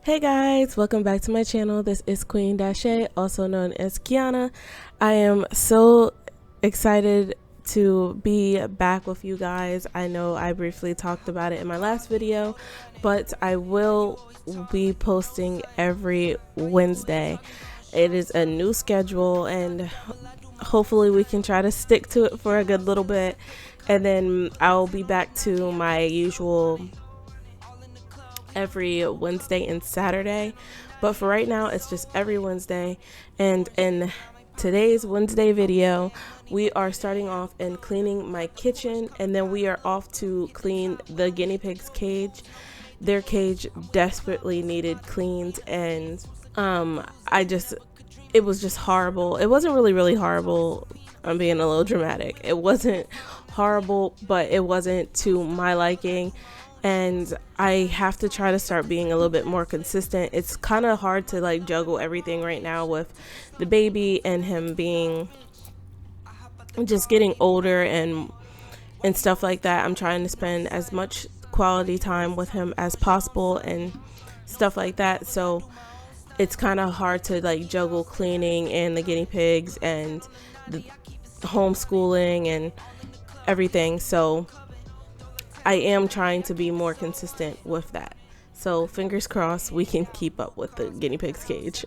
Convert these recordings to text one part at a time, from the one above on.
Hey guys, welcome back to my channel. This is Queendashe, also known as Kiana. I am so excited to be back with you guys. I know I briefly talked about it in my last video, but I will be posting every Wednesday. It is a new schedule and hopefully we can try to stick to it for a good little bit, and then I'll be back to my usual every Wednesday and Saturday, but for right now it's just every Wednesday. And in today's Wednesday video we are starting off in cleaning my kitchen, and then we are off to clean the guinea pig's cage. Their cage desperately needed cleaned, and it was just horrible. It wasn't really horrible. I'm being a little dramatic. It wasn't horrible, but it wasn't to my liking, and I have to try to start being a little bit more consistent. It's kind of hard to like juggle everything right now with the baby and him being just getting older and stuff like that. I'm trying to spend as much quality time with him as possible and stuff like that, so it's kind of hard to like juggle cleaning and the guinea pigs and the homeschooling and everything. So I am trying to be more consistent with that. So fingers crossed we can keep up with the guinea pig's cage.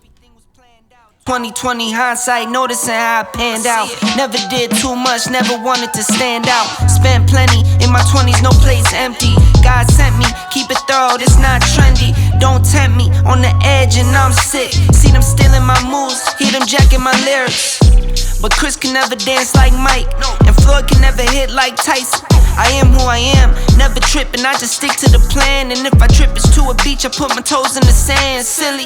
2020 hindsight, noticing how I panned out. Never did too much, never wanted to stand out. Spent plenty in my 20s, no place empty. God sent me, keep it thorough, this not trendy. Don't tempt me, on the edge and I'm sick. See them stealing my moves, hear them jacking my lyrics. But Chris can never dance like Mike, and Floyd can never hit like Tyson. I am who I am, never tripping, I just stick to the plan. And if I trip it's to a beach, I put my toes in the sand. Silly.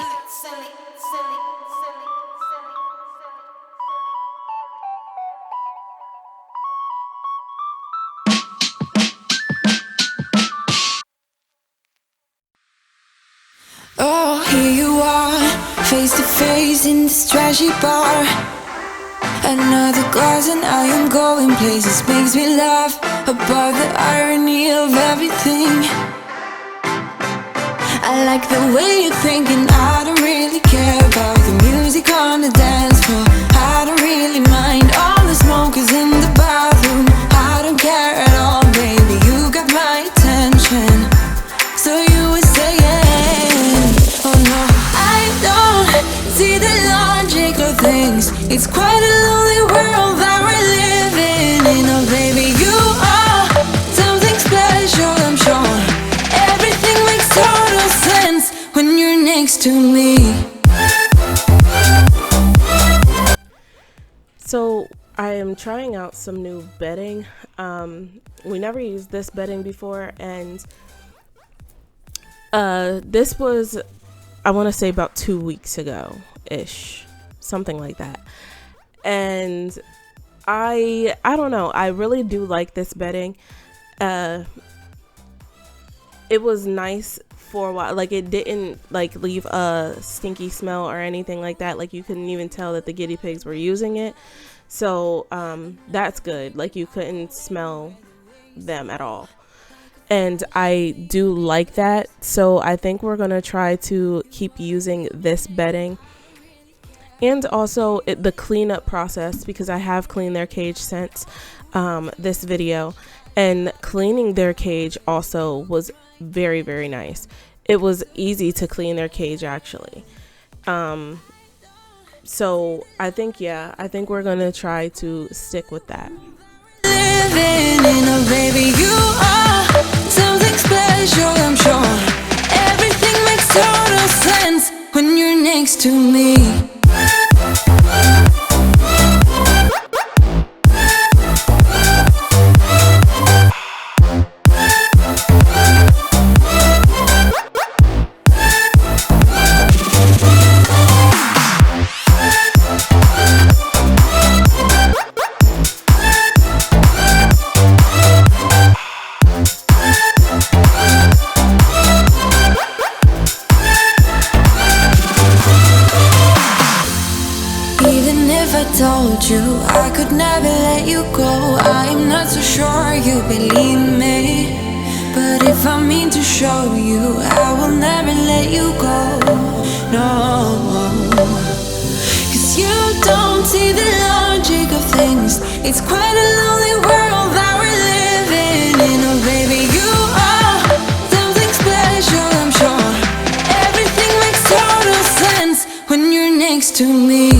Oh, here you are, face to face in this trashy bar. Another glass and I am going places. Makes me laugh about the irony of everything. I like the way you're thinking. I don't really care about the music on the dance floor. I don't really mind all the smokers in the bathroom. I don't care at all, baby, you got my attention. So you were saying, oh no, I don't see the logic of things. It's quite a lonely world that we're living in. Oh baby, you are something special, I'm sure. Everything makes total sense when you're next to me. So I am trying out some new bedding. We never used this bedding before, and this was, I want to say, about 2 weeks ago ish, something like that. And I don't know, I really do like this bedding. It was nice for a while. Like, it didn't like leave a stinky smell or anything like that. Like, you couldn't even tell that the guinea pigs were using it, so that's good. Like, you couldn't smell them at all, and I do like that. So I think we're gonna try to keep using this bedding, and also the cleanup process, because I have cleaned their cage since this video, and cleaning their cage also was very nice. It was easy to clean their cage, actually. So I think we're gonna try to stick with that. Living in a baby, you are something special, I'm sure. Everything makes total sense when you're next to me. Told you I could never let you go. I'm not so sure you believe me. But if I mean to show you, I will never let you go. No, 'cause you don't see the logic of things. It's quite a lonely world that we're living in. Oh baby, you are something special, I'm sure. Everything makes total sense when you're next to me.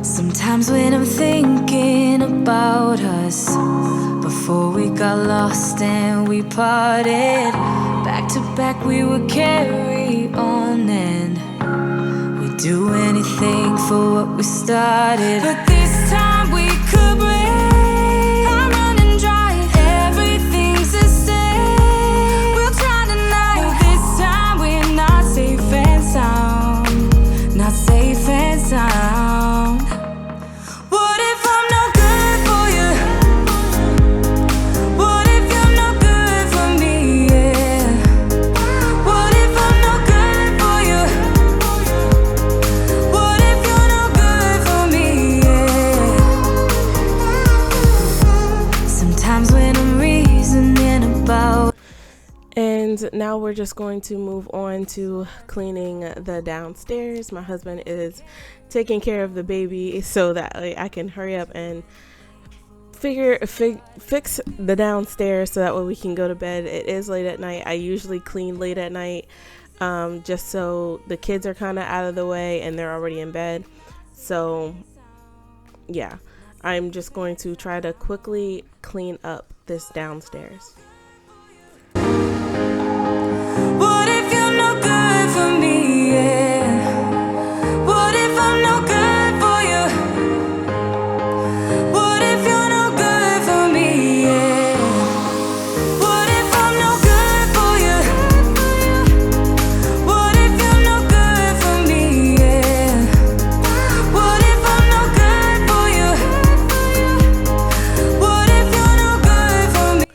Sometimes when I'm thinking about us, before we got lost and we parted, back to back we would carry on and we'd do anything for what we started. But this time we could break. I'm running dry, everything's the same. We'll try tonight, but this time we're not safe and sound. Not safe and sound. What if I'm no good for you? What if you're no good for me? Yeah. What if I'm no good for you? What if you're no good for me? Yeah. Sometimes when I'm reasoning about. And now we're just going to move on to cleaning the downstairs. My husband is taking care of the baby so that I can hurry up and fix the downstairs so that way we can go to bed. It is late at night. I usually clean late at night, just so the kids are kind of out of the way and they're already in bed. So yeah, I'm just going to try to quickly clean up this downstairs. What if you're no good for me? Yeah. What if I'm no good for you? What if you're no good for me? Yeah. What if I'm no good for you? What if you're no good for me? Yeah. What if I'm no good for you? What if you're no good for me?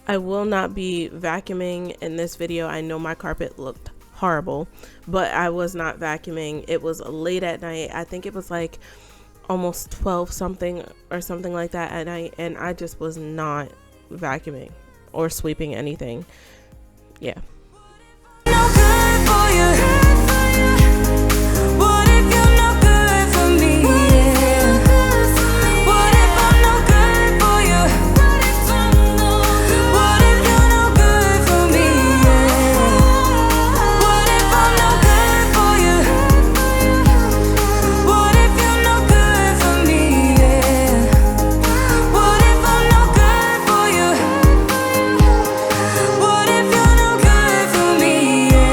I will not be vacuuming in this video. I know my carpet looked horrible, but I was not vacuuming. It was late at night. I think it was like almost 12 something or something like that at night, and I just was not vacuuming or sweeping anything. Yeah. No good for you. What if you're no good for me? Yeah. What if I'm no good for you? What if you're no good for me? Yeah. What if I'm no good for you? What if you're no good for me? Yeah. What if I'm no good for you? What if you're no good for me? Yeah.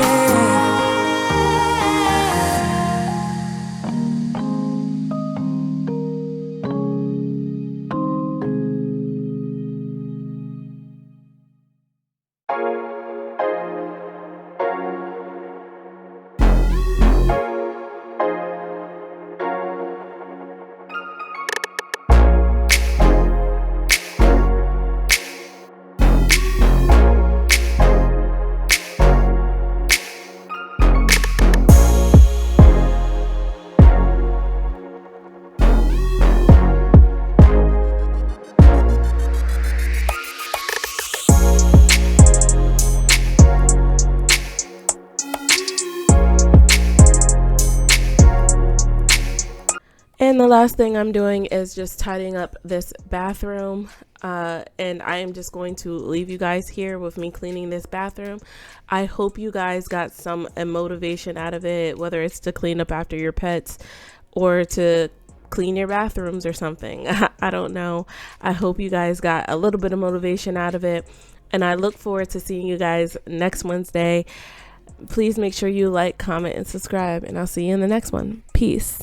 And the last thing I'm doing is just tidying up this bathroom, and I am just going to leave you guys here with me cleaning this bathroom. I hope you guys got some motivation out of it, whether it's to clean up after your pets or to clean your bathrooms or something. I don't know. I hope you guys got a little bit of motivation out of it, and I look forward to seeing you guys next Wednesday. Please make sure you like, comment, and subscribe, and I'll see you in the next one. Peace.